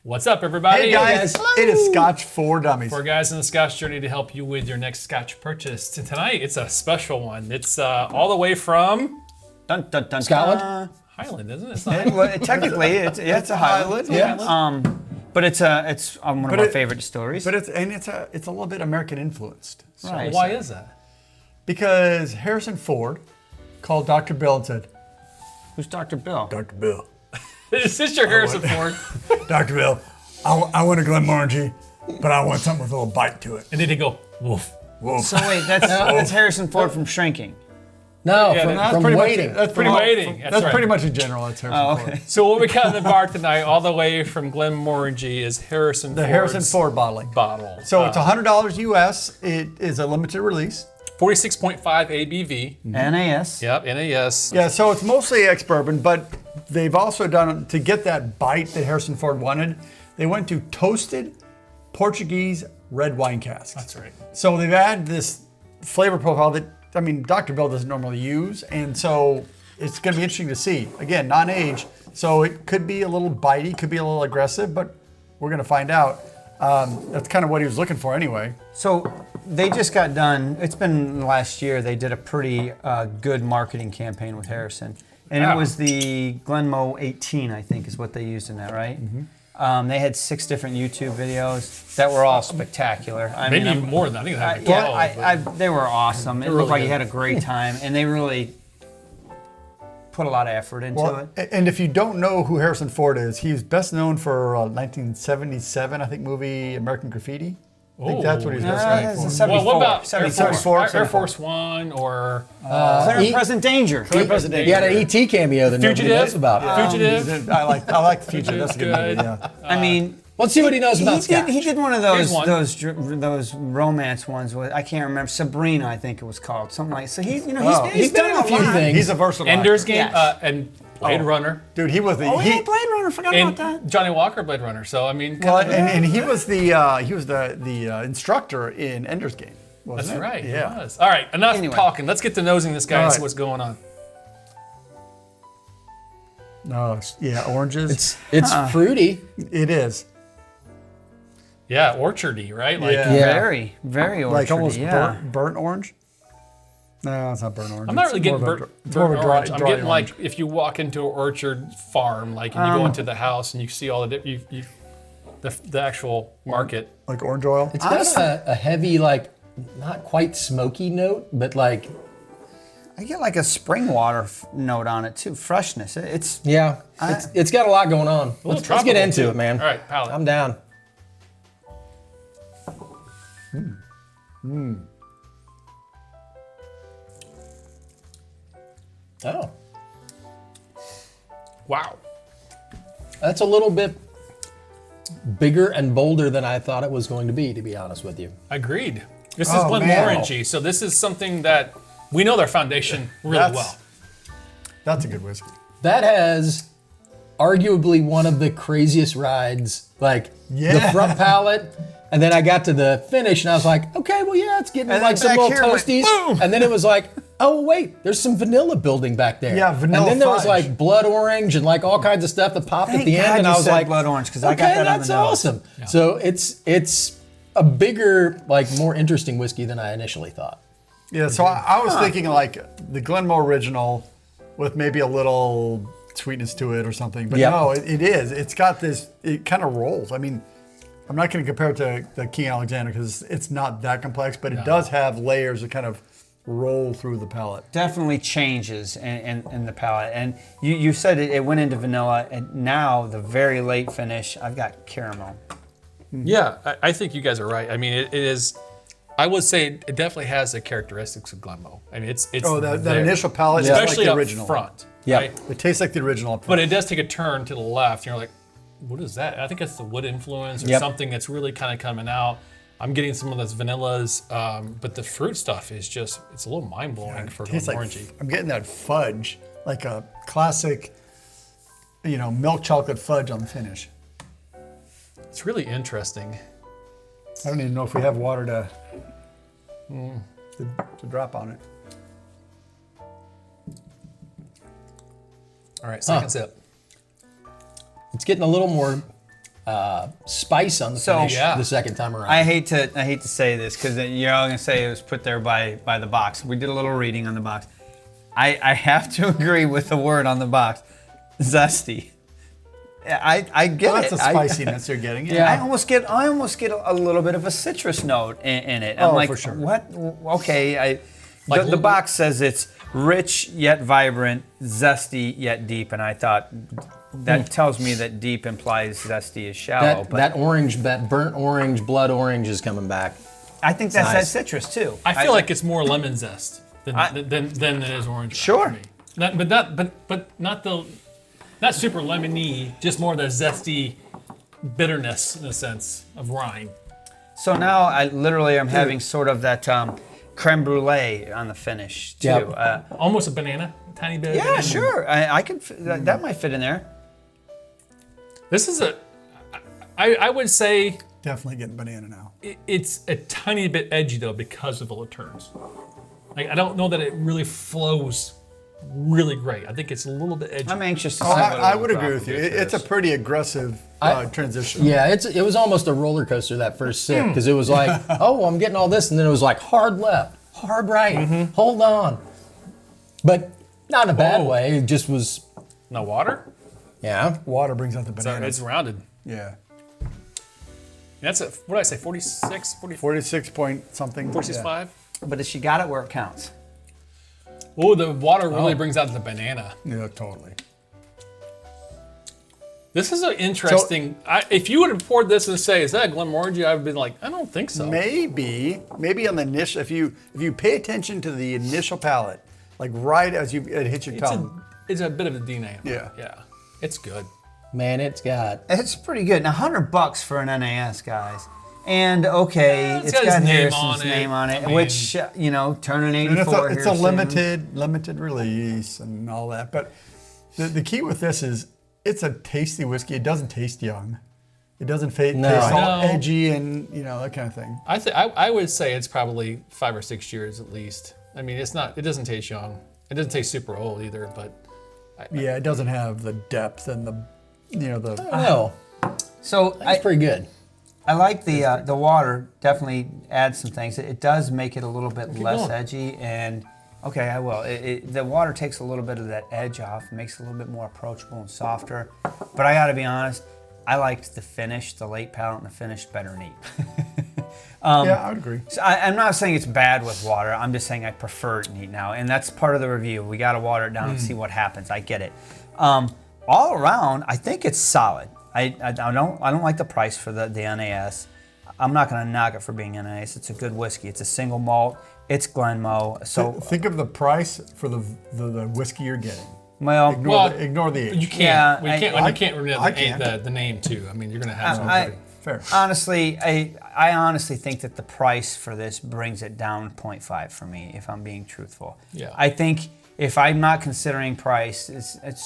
What's up, everybody? Hey guys, it is Scotch for Dummies. Four guys in the Scotch journey to help you with your next Scotch purchase. And tonight, it's a special one. It's all the way from Dun, dun, dun, Scotland? dun. Highland, isn't it? It's not Well, technically, it's a Highland. Yeah. But it's one of my favorite distilleries. But it's a little bit American influenced. So, Right. Why is that? Because Harrison Ford called Dr. Bill and said, Who's Dr. Bill? Dr. Bill, Is this your Harrison Ford? Dr. Bill, I want a Glenmorangie, but I want something with a little bite to it. And then he go, woof. Whoa. So wait, that's Harrison Ford from Shrinking. No, Yeah, from Waiting. That's pretty From much, Waiting, that's That's right. pretty much in general. That's Harrison Oh, Ford. okay. So what we got in the bar tonight, all the way from Glenmorangie, is Harrison The Ford's Harrison Ford bottling. bottle. So it's $100 US. It is a limited release. 46.5 ABV. NAS. Yep, NAS. Yeah, so it's mostly ex-bourbon, but they've also done, to get that bite that Harrison Ford wanted, they went to toasted Portuguese red wine casks. That's right. So they've added this flavor profile that, I mean, Dr. Bill doesn't normally use, and so it's going to be interesting to see. Again, non-age, so it could be a little bitey, could be a little aggressive, but we're going to find out. That's kind of what he was looking for anyway. So they just got done. It's been last year. They did a pretty good marketing campaign with Harrison, and Yeah. it was the Glenmo 18, I think, is what they used in that, right? Mm-hmm. They had 6 different YouTube videos that were all spectacular. Maybe I'm- even more than that. I think it had 12. they were awesome. It really looked like you good. had a great time, and they really put a lot of effort into it. And if you don't know who Harrison Ford is, he's best known for 1977, I think, movie American Graffiti. I think that's what he's best known it's a for. 74. Well, what about 74. Air Force One or Clear Present Danger. He had an E.T. cameo that nobody knows about. Fugitive? I like the future. That's a good Good. movie, yeah. I mean, Let's see what he knows about Scotch. he did one of Here's those one. those romance ones. I can't remember. Sabrina, I think it was called. Something like. So he's Oh. he's done a few things. He's a versatile Ender's actor. Game Yes. and Blade Runner Dude, he was the Oh yeah, Blade Runner. Forgot about and that. Johnny Walker Blade Runner. So I mean, well, kind of- and he was the instructor in Ender's Game. that's Wasn't it? right. Yeah. He was. All right, enough Anyway. talking. Let's get to nosing this guy and All see right. what's going on. No, yeah, oranges. It's fruity. It is Yeah, orchardy, right? Like, Yeah. Very, very orchardy. like almost yeah. burnt orange. No, it's not burnt orange. I'm not It's really getting more of a burnt, it's more of a burnt dry- orange. I'm dry getting orange. like if you walk into an orchard farm, like, and you go into the house and you see all the the actual market. like orange oil. It's got a heavy, like, not quite smoky note, but like, I get like a spring water note on it too. Freshness. It's yeah, it's got a lot going on. Let's get tropical, into too. it, man. All right, palate. I'm down. Oh, Wow. that's a little bit bigger and bolder than I thought it was going to be honest with you. Agreed. This is Oh, man. Glenmorangie, so this is something that we know their foundation really That's- well. That's a good whiskey. That has arguably one of the craziest rides, like the Yeah. front palate. And then I got to the finish and I was like, okay, well, yeah, it's getting And like then some back little here it went toasties. boom. And then it was like, oh, wait, there's some vanilla building back there. Yeah, vanilla And then there was fudge. like blood orange and like all kinds of stuff that popped Thank at the God end. And you I was said like, blood orange, 'cause okay, I got that on that's the nose. awesome. So it's a bigger, like more interesting whiskey than I initially thought. Yeah, so I was thinking like the Glenmore original with maybe a little sweetness to it or something. But Yep. no, it is. It's got this, it kind of rolls. I mean, I'm not going to compare it to the King Alexander because it's not that complex, but it does have layers that kind of roll through the palate. definitely changes in the palate. And you said it went into vanilla, and now the very late finish, I've got caramel. Yeah, I think you guys are right. I mean, it is. I would say it definitely has the characteristics of Glenmo. I mean, it's Oh, that there. initial palate is like especially the up original. front. Yeah. Right? It tastes like the original up But front. it does take a turn to the left. And you're like, what is that? I think it's the wood influence or Yep. something that's really kind of coming out. I'm getting some of those vanillas, but the fruit stuff is just, it's a little mind blowing for Tastes like, Glenmorangie. I'm getting that fudge, like a classic, milk chocolate fudge on the finish. It's really interesting. I don't even know if we have water to drop on it. All right, second sip. It's getting a little more spice on the So- finish Yeah. the second time around. I hate to say this because you're all gonna say it was put there by the box. We did a little reading on the box. I have to agree with the word on the box, zesty. I get Well, it. that's the spiciness you're getting. I almost get a little bit of a citrus note in it. I'm Oh, like, for sure. what? Okay, Like the box says it's rich yet vibrant, zesty yet deep, and I thought that tells me that deep implies zesty is shallow. that orange, that burnt orange, blood orange is coming back. I think that's that nice. citrus too. I feel like it's more lemon zest than it is orange. zest Sure. to me. Not super lemony, just more the zesty bitterness in a sense of rind. So now I literally am having sort of that creme brulee on the finish too. Yep. Almost a banana, a tiny bit. of Yeah, banana. sure. I can. That might fit in there. This is I would say Definitely getting banana now. it's a tiny bit edgy though because of the Laterns. Like I don't know that it really flows really great. I think it's a little bit edgy. I'm anxious to Oh, see what I it would will agree drop. with you. It's a pretty aggressive transition. Yeah, it was almost a roller coaster that first sip because it was like, oh, I'm getting all this, and then it was like hard left, hard right, hold on, but not in a bad way. It just was, No water? yeah. Water brings out the So banana. it's rounded. Yeah. That's what did I say? 46, 44, 46 point something. 46.5? But she got it where it counts. Oh, the water really brings out the banana. Yeah, totally. This is an interesting. If you would have poured this and say, "Is that a Glenmorangie?" I'd have been like, "I don't think so." Maybe on the initial, if you pay attention to the initial palate, like right as it hits your tongue. It's a bit of a DNA. Yeah. Yeah. It's good. Man, it's got. It's pretty good. Now, $100 for an NAS, guys. And okay, Yeah, it's got his name Harrison's on it. name on it, I mean- which turning And 84 it's here a soon. limited release and all that. But the key with this is it's a tasty whiskey. It doesn't taste young. It doesn't taste all No. edgy and that kind of thing. I would say it's probably 5 or 6 years at least. I mean, it's not. It doesn't taste young. It doesn't taste super old either. But Yeah, it doesn't have the depth and the. No, So it's pretty good. I like the water. Definitely adds some things. It does make it a little bit less going. edgy. And okay, I will. The water takes a little bit of that edge off, makes it a little bit more approachable and softer. But I got to be honest, I liked the finish, the late palate, and the finish better neat. Yeah, I would agree. So I'm not saying it's bad with water. I'm just saying I prefer it neat now, and that's part of the review. We got to water it down and see what happens. I get it. All around, I think it's solid. I don't like the price for the NAS. I'm not going to knock it for being NAS. It's a good whiskey. It's a single malt. It's Glenmoe. So Think of the price for the whiskey you're getting. well, Ignore the age. you can't. Yeah, we can't. I you can't remember I can't. the name too. I mean, you're gonna have some. Fair. honestly, I honestly think that the price for this brings it down 0.5 for me, if I'm being truthful. Yeah. I think if I'm not considering price, it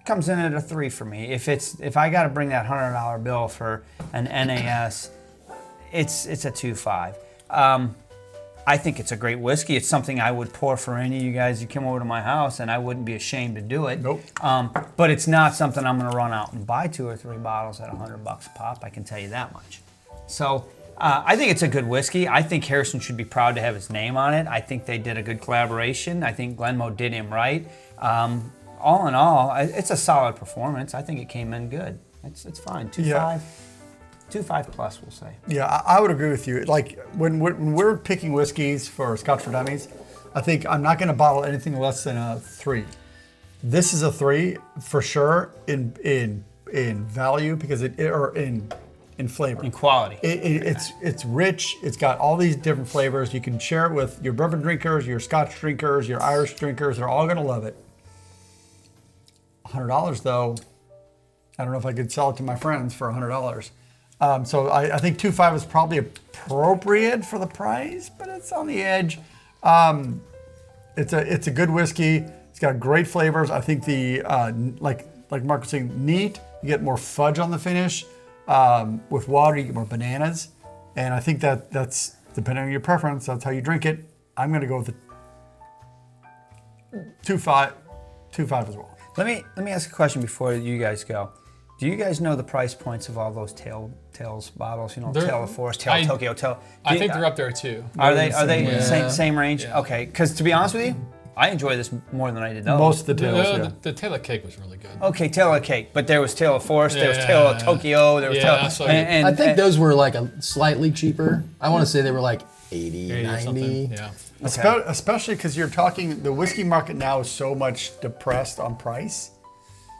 comes in at a 3 for me. If I got to bring that $100 bill for an NAS, it's a 2.5. I think it's a great whiskey. It's something I would pour for any of you guys who come over to my house, and I wouldn't be ashamed to do it. Nope. But it's not something I'm going to run out and buy 2 or 3 bottles at $100 a pop. I can tell you that much. So I think it's a good whiskey. I think Harrison should be proud to have his name on it. I think they did a good collaboration. I think Glenmoe did him right. All in all, it's a solid performance. I think it came in good. It's fine. 2.5. Yeah. 2.5 plus, we'll say. Yeah, I would agree with you. Like when we're picking whiskeys for Scotch for Dummies, I think I'm not going to bottle anything less than a 3. This is a 3 for sure in value because or in flavor. In quality. It's rich. It's got all these different flavors. You can share it with your bourbon drinkers, your Scotch drinkers, your Irish drinkers. They're all going to love it. $100 though, I don't know if I could sell it to my friends for $100. So I think 2.5 is probably appropriate for the price, but it's on the edge. It's a good whiskey. It's got great flavors. I think the like Mark was saying, neat. You get more fudge on the finish. With water, you get more bananas, and I think that's depending on your preference. That's how you drink it. I'm going to go with the 2.5 as well. Let me ask a question before you guys go. Do you guys know the price points of all those Tales bottles? You know, They're- Tail of Forest, Tail of Tokyo, Tail. I think they're up there too. Are they Yeah. same range? Yeah. Okay, because to be honest with you, I enjoy this more than I did those. Most of the tails, yeah. The Taylor cake was really good. Okay, Tail of Cake, but there was Tail of Forest, there was Yeah. Tail of Tokyo, there was Yeah, Tail. so- I think those were like a slightly cheaper. I want to say they were like 80, 80 or 90. something. Yeah. Especially because you're talking, the whiskey market now is so much depressed on price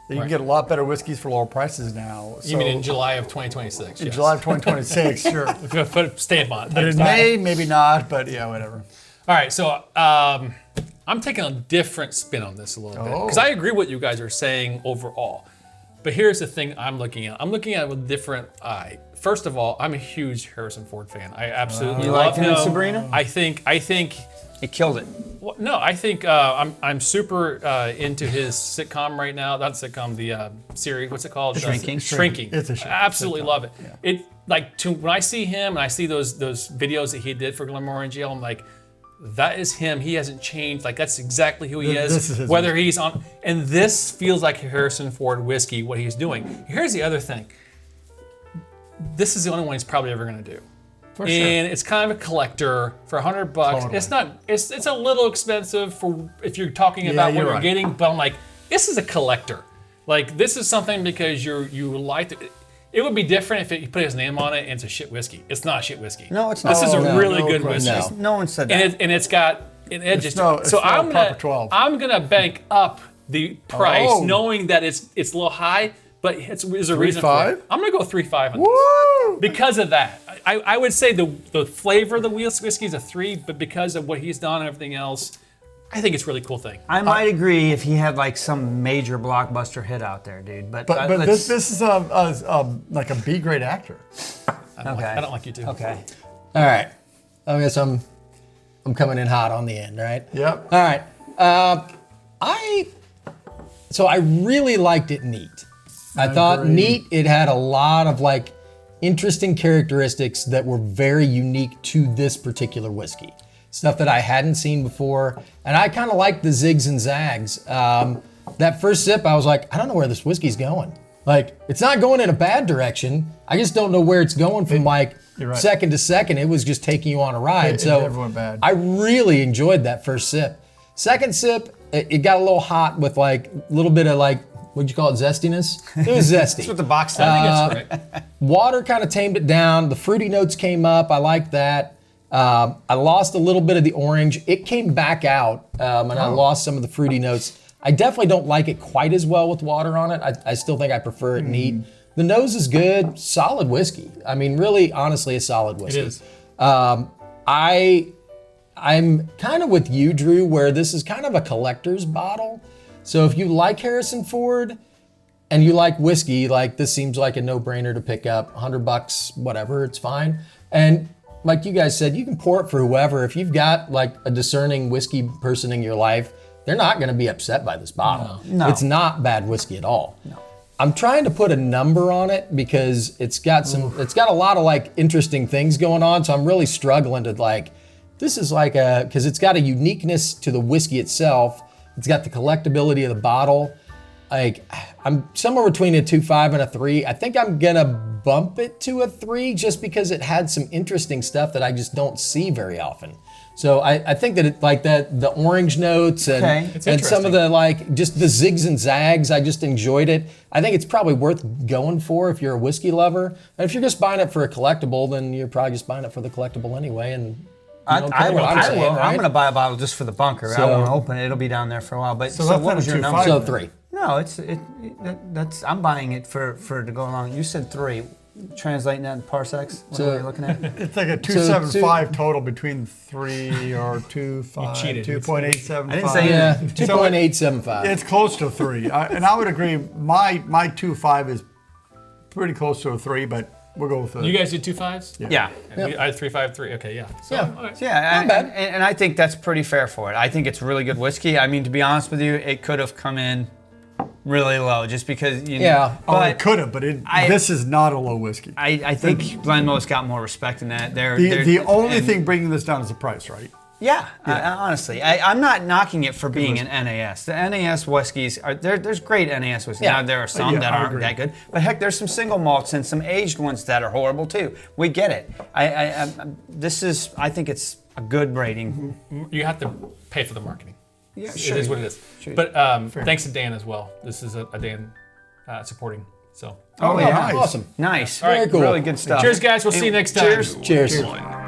that you can Right. get a lot better whiskeys for lower prices now. You mean in July of 2026? in July of 2026, sure. Put a stamp on it. But in May, maybe not, but yeah, whatever. All right, so I'm taking a different spin on this a little bit because I agree with what you guys are saying overall. But here's the thing I'm looking at. I'm looking at it with a different eye. First of all, I'm a huge Harrison Ford fan. I absolutely You love like him in him. Sabrina? I think He killed it. well, no, I think I'm super into his sitcom right now. Not sitcom, the series. What's it called? Shrinking. Shrinking. It's a I absolutely sitcom, love it. It like when I see him and I see those videos that he did for Glenmorangie, I'm like, that is him. He hasn't changed. Like that's exactly who he is. This is his Whether he's on, and this feels like Harrison Ford whiskey. What he's doing. Here's the other thing. This is the only one he's probably ever going to do. For sure. And it's kind of a collector for $100. Totally. It's not. It's a little expensive for if you're talking about what you're you're right. getting. But I'm like, this is a collector. Like this is something because you like it. It would be different if you put his name on it and it's a shit whiskey. It's not a shit whiskey. No, it's not. This is a Oh, no, really no good question. whiskey. No one said that. And it's got an edge. It's to no- it. it's So no I'm proper gonna 12. I'm gonna bank up the price, Oh. knowing that it's a little high, but there's a reason for 3.5? it. I'm gonna go 3.5 on this. Woo! Because of that, I would say the flavor of the whiskey is a 3, but because of what he's done and everything else, I think it's a really cool thing. I might agree if he had like some major blockbuster hit out there, dude. But But let's- this is like a B grade actor. I don't like you too. okay. All right. I guess I'm coming in hot on the end, right? Yep. All right. I really liked it neat. I thought agree. neat. It had a lot of like interesting characteristics that were very unique to this particular whiskey. Stuff that I hadn't seen before, and I kind of liked the zigs and zags. That first sip, I was like, I don't know where this whiskey's going. Like, it's not going in a bad direction. I just don't know where it's going from like You're right. second to second. It was just taking you on a ride. It So never went bad. I really enjoyed that first sip. Second sip, it got a little hot with like a little bit of like, what'd you call it, zestiness? It was zesty. That's what the box said. I think it's right. Water kind of tamed it down. The fruity notes came up. I liked that. I lost a little bit of the orange. It came back out, and I lost some of the fruity notes. I definitely don't like it quite as well with water on it. I still think I prefer it neat. The nose is good. Solid whiskey. I mean, really, honestly, a solid whiskey. It is. I'm kind of with you, Drew, where this is kind of a collector's bottle. So if you like Harrison Ford and you like whiskey, like this seems like a no-brainer to pick up. $100, whatever, it's fine. And like you guys said, you can pour it for whoever. If you've got like a discerning whiskey person in your life, they're not going to be upset by this bottle. No. It's not bad whiskey at all. No. I'm trying to put a number on it because it's got a lot of like interesting things going on. So I'm really struggling to like, this is like because it's got a uniqueness to the whiskey itself. It's got the collectability of the bottle. Like I'm somewhere between a 2.5 and a 3. I think I'm gonna bump it to a 3 just because it had some interesting stuff that I just don't see very often. So I think that it like that the orange notes and, Okay. It's and some of interesting. the like just the zigs and zags, I just enjoyed it. I think it's probably worth going for if you're a whiskey lover. And if you're just buying it for a collectible, then you're probably just buying it for the collectible anyway. And I you don't care will. what I'm saying, I'm right? going to buy a bottle just for the bunker. I So- won't open it. It'll be down there for a while. But so, that's what not was a your 2.5 number? So then. 3. No, that's. I'm buying it for to go along. You said 3. Translating that in parsecs. What So- are we looking at? It's like a So 2.75 total between 3 or 2.5, cheated. 2.875. I didn't say Yeah, anything. 2.875. It's close to 3. And I would agree, my 2.5 is pretty close to a 3, but we'll go with You guys did 2.5s? Yeah. I had 3.53. Okay, yeah. So, Yeah. all right. Yeah, Not bad. and I think that's pretty fair for it. I think it's really good whiskey. I mean, to be honest with you, it could have come in really low just because you know. Yeah. Oh, But it could have, but this is not a low whiskey. I think Glenmo's got more respect in that. The only thing bringing this down is the price, right? Yeah, honestly, I'm not knocking it for being an NAS. The NAS whiskeys there's great NAS whiskeys. Yeah. Now there are some that aren't that good, but heck, there's some single malts and some aged ones that are horrible too. We get it. I think it's a good rating. You have to pay for the marketing. Yeah, It sure. is what it is. Sure. But thanks to Dan as well. This is a Dan supporting. So Oh yeah, nice. Awesome. nice. Very cool. Really good stuff. cheers, guys. We'll see you next time. Cheers. Cheers. One.